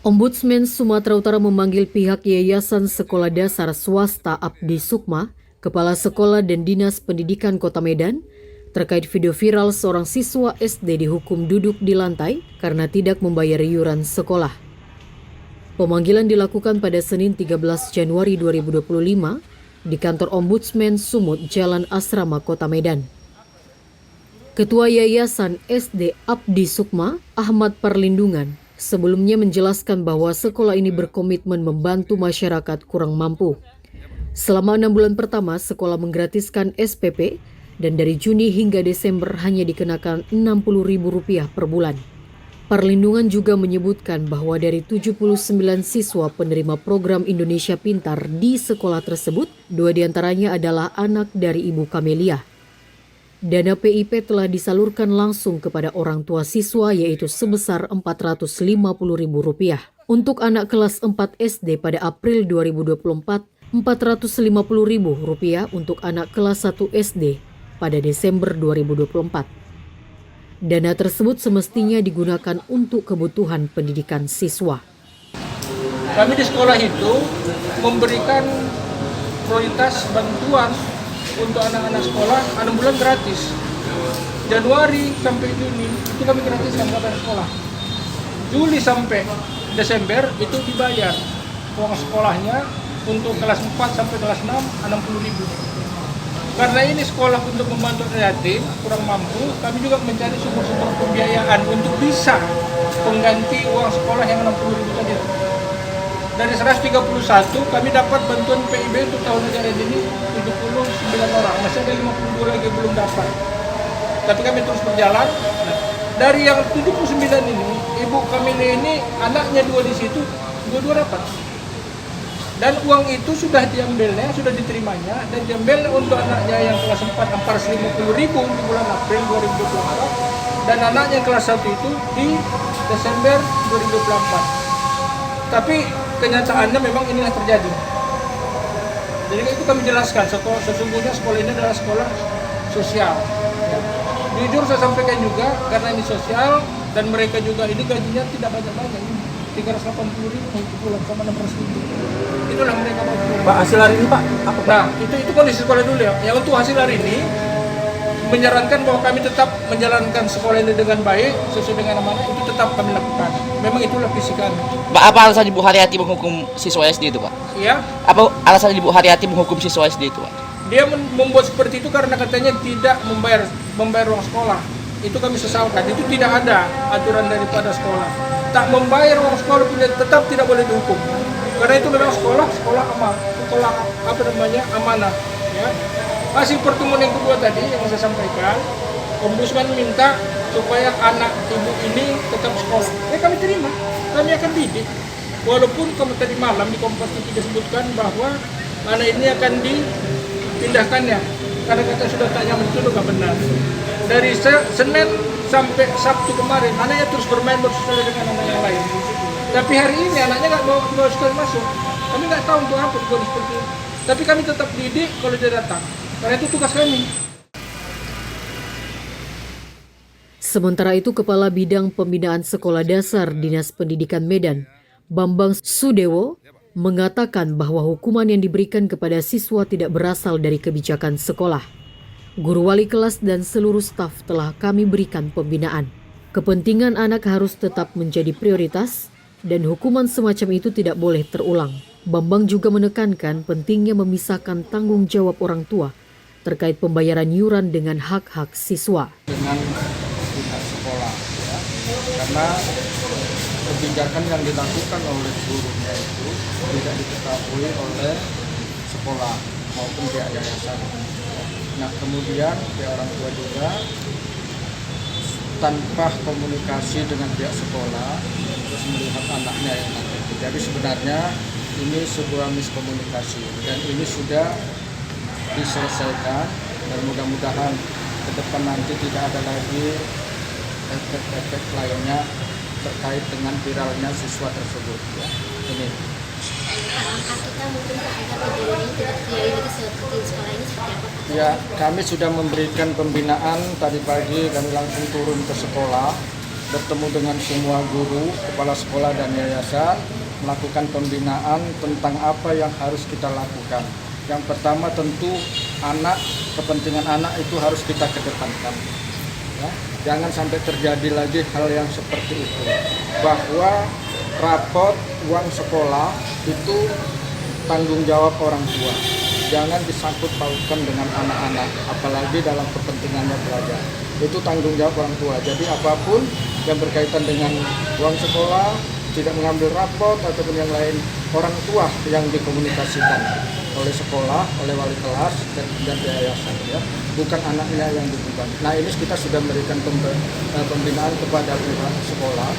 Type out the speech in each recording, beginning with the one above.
Ombudsman Sumatera Utara memanggil pihak Yayasan Sekolah Dasar Swasta Abdi Sukma, Kepala Sekolah dan Dinas Pendidikan Kota Medan, terkait video viral seorang siswa SD dihukum duduk di lantai karena tidak membayar iuran sekolah. Pemanggilan dilakukan pada Senin 13 Januari 2025 di kantor Ombudsman Sumut, Jalan Asrama, Kota Medan. Ketua Yayasan SD Abdi Sukma, Ahmad Perlindungan, sebelumnya menjelaskan bahwa sekolah ini berkomitmen membantu masyarakat kurang mampu. Selama 6 bulan pertama, sekolah menggratiskan SPP dan dari Juni hingga Desember hanya dikenakan Rp60.000 per bulan. Perlindungan juga menyebutkan bahwa dari 79 siswa penerima program Indonesia Pintar di sekolah tersebut, 2 diantaranya adalah anak dari Ibu Kamelia. Dana PIP telah disalurkan langsung kepada orang tua siswa yaitu sebesar Rp450.000. Untuk anak kelas 4 SD pada April 2024, Rp450.000 untuk anak kelas 1 SD pada Desember 2024. Dana tersebut semestinya digunakan untuk kebutuhan pendidikan siswa. Kami di sekolah itu memberikan prioritas bantuan untuk anak-anak sekolah 6 bulan gratis. Januari sampai Juni itu kami gratiskan kepada sekolah. Juli sampai Desember itu dibayar uang sekolahnya untuk kelas 4 sampai kelas 6 Rp60.000. Karena ini sekolah untuk membantu yatim kurang mampu, kami juga mencari sumber-sumber pembiayaan untuk bisa pengganti uang sekolah yang Rp60.000 tadi. Dari 131 kami dapat bantuan PIB untuk tahun ajaran ini 79 orang, masih ada 52 lagi belum dapat. Tapi kami terus berjalan. Dari yang 79 ini, Ibu Kamelia ini anaknya 2 di situ, 2 dapat. Dan uang itu sudah diambilnya, sudah diterimanya dan diambil untuk anaknya yang kelas 4 Rp450.000 di bulan April 2024 dan anaknya yang kelas 1 itu di Desember 2024. Tapi kenyataannya memang inilah terjadi. Jadi itu kami jelaskan, sesungguhnya sekolah ini adalah sekolah sosial. Jujur saya sampaikan juga, karena ini sosial dan mereka juga ini gajinya tidak banyak-banyak, Rp380.000 untuk bulan sama Rp600.000. Itulah mereka mau. Pak, hasil hari ini Pak, apa Pak? Nah, itu kondisi sekolah dulu ya. Yang untuk hasil hari ini, menyarankan bahwa kami tetap menjalankan sekolah ini dengan baik, sesuai dengan amanah, itu tetap kami lakukan. Memang itulah visi kami. Pak, apa alasan Ibu Haryati menghukum siswa SD itu, Pak? Iya. Apa alasan Ibu Haryati menghukum siswa SD itu, Pak? Dia membuat seperti itu karena katanya tidak membayar uang sekolah. Itu kami sesalkan. Itu tidak ada aturan daripada sekolah. Tak membayar uang sekolah pun tetap tidak boleh dihukum. Karena itu memang sekolah amal, sekolah amanah. Ya. Hasil pertemuan yang kedua tadi yang saya sampaikan, Ombudsman minta supaya anak ibu ini tetap sekolah. Kami terima, kami akan didik. Walaupun tadi malam di Kompas TV disebutkan bahwa anak ini akan dipindahkannya karena kata sudah tak nyaman, itu tidak benar. Dari Senin sampai Sabtu kemarin, anaknya terus bermain bersama dengan anak yang lain. Tapi hari ini anaknya nggak mau sekali masuk. Kami nggak tahu untuk apa seperti itu. Tapi kami tetap didik kalau dia datang. Karena itu tugas kami. Sementara itu, Kepala Bidang Pembinaan Sekolah Dasar Dinas Pendidikan Medan, Bambang Sudewo, mengatakan bahwa hukuman yang diberikan kepada siswa tidak berasal dari kebijakan sekolah. Guru wali kelas dan seluruh staf telah kami berikan pembinaan. Kepentingan anak harus tetap menjadi prioritas dan hukuman semacam itu tidak boleh terulang. Bambang juga menekankan pentingnya memisahkan tanggung jawab orang tua terkait pembayaran iuran dengan hak-hak siswa. Dengan pihak sekolah, ya. Karena kebijakan yang dilakukan oleh gurunya itu tidak diketahui oleh sekolah maupun pihak yayasan. Nah, kemudian pihak orang tua juga tanpa komunikasi dengan pihak sekolah terus melihat anaknya yang nanti. Jadi sebenarnya ini sebuah miskomunikasi dan ini sudah diselesaikan dan mudah-mudahan ke depan nanti tidak ada lagi efek-efek lainnya terkait dengan viralnya siswa tersebut. Ya, ini. Kita mungkin agar kejadian ini tidak terjadi lagi seperti sekolah ini seperti apa? Ya, kami sudah memberikan pembinaan tadi pagi, kami langsung turun ke sekolah bertemu dengan semua guru, kepala sekolah dan yayasan, melakukan pembinaan tentang apa yang harus kita lakukan. Yang pertama tentu anak, kepentingan anak itu harus kita kedepankan. Ya, jangan sampai terjadi lagi hal yang seperti itu. Bahwa rapot uang sekolah itu tanggung jawab orang tua. Jangan disangkut pautkan dengan anak-anak, apalagi dalam kepentingannya belajar. Itu tanggung jawab orang tua. Jadi apapun yang berkaitan dengan uang sekolah, tidak mengambil rapot ataupun yang lain, orang tua yang dikomunikasikan oleh sekolah, oleh wali kelas dan yayasan, ya, bukan anaknya yang dibeban. Nah, ini kita sudah memberikan pembinaan kepada pihak sekolah,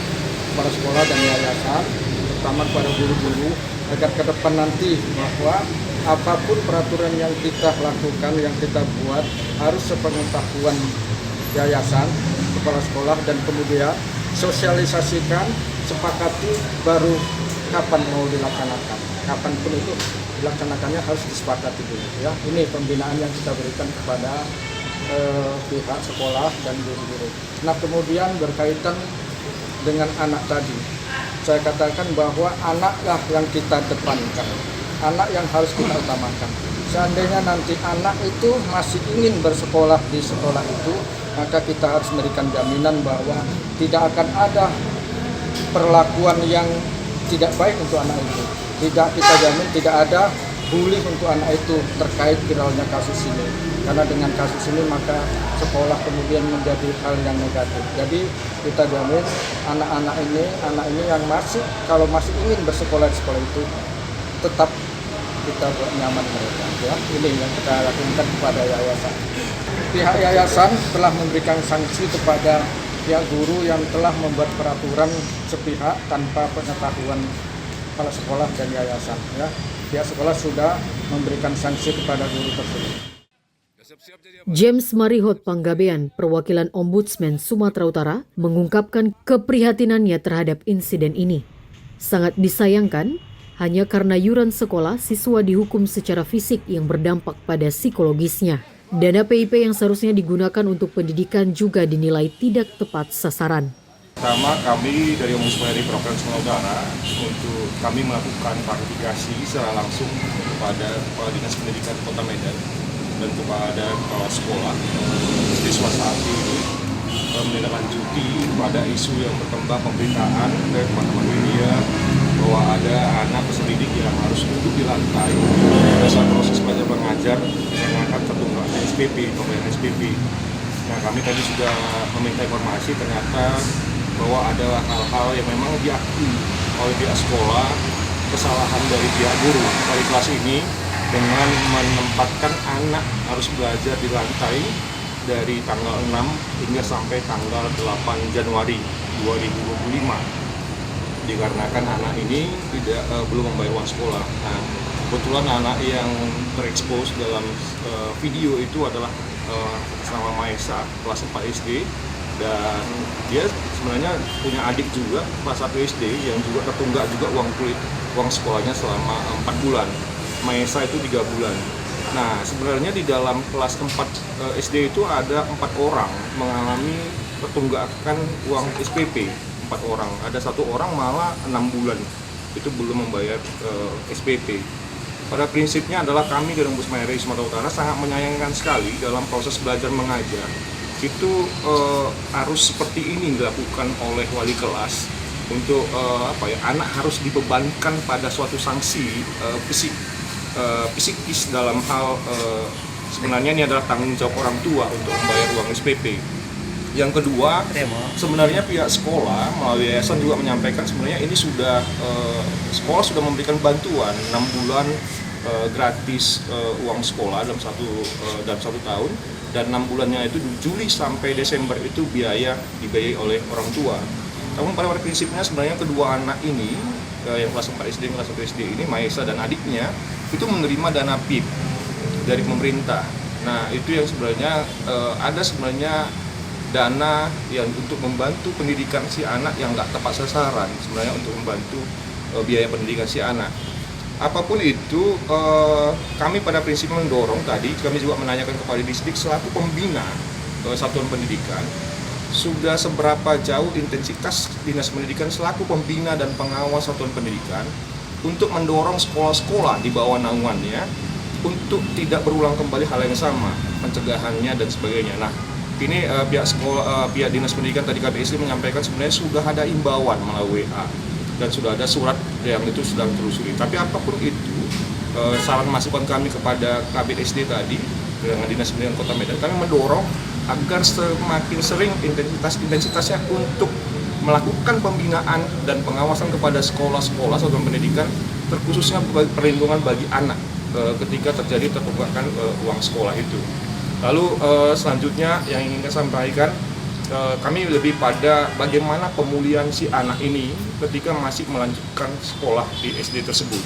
kepala sekolah dan yayasan, terutama kepada guru-guru, agar ke depan nanti bahwa apapun peraturan yang kita lakukan, yang kita buat, harus sepengetahuan yayasan, kepala sekolah, dan kemudian sosialisasikan, sepakati, baru kapan mau dilaksanakan. Kapanpun itu dilaksanakannya harus disepakati dulu. Ya, ini pembinaan yang kita berikan kepada pihak sekolah dan guru-guru. Nah, kemudian berkaitan dengan anak tadi, saya katakan bahwa anaklah yang kita depankan, anak yang harus kita utamakan. Seandainya nanti anak itu masih ingin bersekolah di sekolah itu, maka kita harus memberikan jaminan bahwa tidak akan ada perlakuan yang tidak baik untuk anak itu. Tidak kita jamin tidak ada bully untuk anak itu terkait viralnya kasus ini. Karena dengan kasus ini maka sekolah kemudian menjadi hal yang negatif. Jadi kita jamin anak ini yang masih, kalau masih ingin bersekolah di sekolah itu, tetap kita buat nyaman mereka. Ya, ini yang kita lakukan kepada yayasan. Pihak yayasan telah memberikan sanksi kepada pihak guru yang telah membuat peraturan sepihak tanpa pengetahuan kepala sekolah dan yayasan. Ya, pihak sekolah sudah memberikan sanksi kepada guru tersebut. James Marihot Panggabean, perwakilan Ombudsman Sumatera Utara, mengungkapkan keprihatinannya terhadap insiden ini. Sangat disayangkan, hanya karena iuran sekolah, siswa dihukum secara fisik yang berdampak pada psikologisnya. Dana PIP yang seharusnya digunakan untuk pendidikan juga dinilai tidak tepat sasaran. Pertama, kami dari Ombudsman RI Provinsi Sumatera Utara untuk kami melakukan klarifikasi secara langsung kepada Kepala Dinas Pendidikan Kota Medan dan kepada kepala sekolah siswa saat ini menindaklanjuti pada isu yang berkembang pemberitaan dari teman-teman media bahwa ada anak peserta didik yang harus duduk di lantai pada saat proses belajar mengajar yang akan tertunda SPP, pembayaran SPP. Nah, kami tadi sudah meminta informasi ternyata bahwa ada hal-hal yang memang diakui oleh pihak sekolah, kesalahan dari pihak guru wali kelas ini dengan menempatkan anak harus belajar di lantai dari tanggal 6 hingga sampai tanggal 8 Januari 2025. Dikarenakan anak ini belum membayar uang sekolah. Nah, kebetulan anak yang terekspos dalam video itu adalah nama Maesa, kelas 4 SD, dan dia sebenarnya punya adik juga kelas 1 SD yang juga tertunggak juga uang sekolahnya selama 4 bulan. Maesa itu 3 bulan. Nah, sebenarnya di dalam kelas 4 SD itu ada 4 orang mengalami pertunggakan uang SPP. 4 orang, ada 1 orang malah 6 bulan itu belum membayar SPP. Pada prinsipnya adalah kami dari Ombudsman RI Sumatera Utara sangat menyayangkan sekali dalam proses belajar mengajar itu harus seperti ini dilakukan oleh wali kelas untuk anak harus dibebankan pada suatu sanksi psikis dalam hal sebenarnya ini adalah tanggung jawab orang tua untuk membayar uang SPP. Yang kedua, sebenarnya pihak sekolah melalui yayasan juga menyampaikan sebenarnya ini sudah sekolah sudah memberikan bantuan 6 bulan gratis uang sekolah dalam satu tahun, dan 6 bulannya itu di Juli sampai Desember itu biaya dibayar oleh orang tua. Namun pada prinsipnya sebenarnya kedua anak ini yang kelas 4 SD dan kelas 1 SD ini, Maesa dan adiknya, itu menerima dana PIP dari pemerintah. Nah, itu yang sebenarnya ada sebenarnya dana yang untuk membantu pendidikan si anak yang nggak tepat sasaran, sebenarnya untuk membantu biaya pendidikan si anak. Apapun itu, kami pada prinsipnya mendorong tadi, kami juga menanyakan kepada distrik selaku pembina satuan pendidikan, sudah seberapa jauh intensitas Dinas Pendidikan selaku pembina dan pengawas satuan pendidikan untuk mendorong sekolah-sekolah di bawah naungannya untuk tidak berulang kembali hal yang sama, pencegahannya dan sebagainya. Nah, ini pihak Dinas Pendidikan tadi KBSD menyampaikan sebenarnya sudah ada imbauan melalui WA dan sudah ada surat yang itu sedang telusuri. Tapi apapun itu, saran masukan kami kepada KBSD tadi dengan Dinas Pendidikan Kota Medan, kami mendorong agar semakin sering intensitasnya untuk melakukan pembinaan dan pengawasan kepada sekolah-sekolah satuan pendidikan, terkhususnya perlindungan bagi anak ketika terjadi terbukakan uang sekolah itu. Lalu selanjutnya yang ingin saya sampaikan, kami lebih pada bagaimana pemulihan si anak ini ketika masih melanjutkan sekolah di SD tersebut.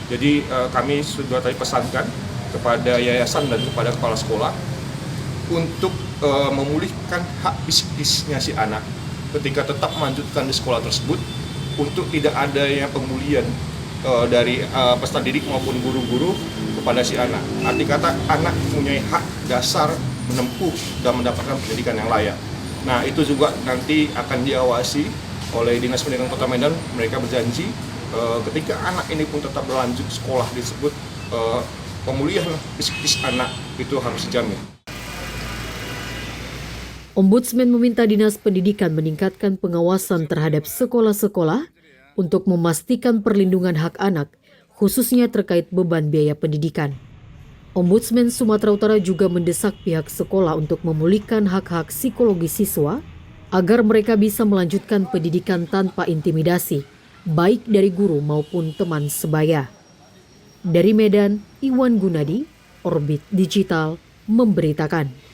Jadi kami sudah tadi pesankan kepada yayasan dan kepada kepala sekolah untuk memulihkan hak psikisnya si anak ketika tetap melanjutkan di sekolah tersebut, untuk tidak adanya pemulihan dari peserta didik maupun guru-guru kepada si anak. Arti kata, anak mempunyai hak dasar menempuh dan mendapatkan pendidikan yang layak. Nah, itu juga nanti akan diawasi oleh Dinas Pendidikan Kota Medan. Mereka berjanji ketika anak ini pun tetap berlanjut sekolah disebut, pemulihan psikis anak itu harus dijamin. Ombudsman meminta Dinas Pendidikan meningkatkan pengawasan terhadap sekolah-sekolah untuk memastikan perlindungan hak anak, khususnya terkait beban biaya pendidikan. Ombudsman Sumatera Utara juga mendesak pihak sekolah untuk memulihkan hak-hak psikologi siswa agar mereka bisa melanjutkan pendidikan tanpa intimidasi, baik dari guru maupun teman sebaya. Dari Medan, Iwan Gunadi, Orbit Digital, memberitakan.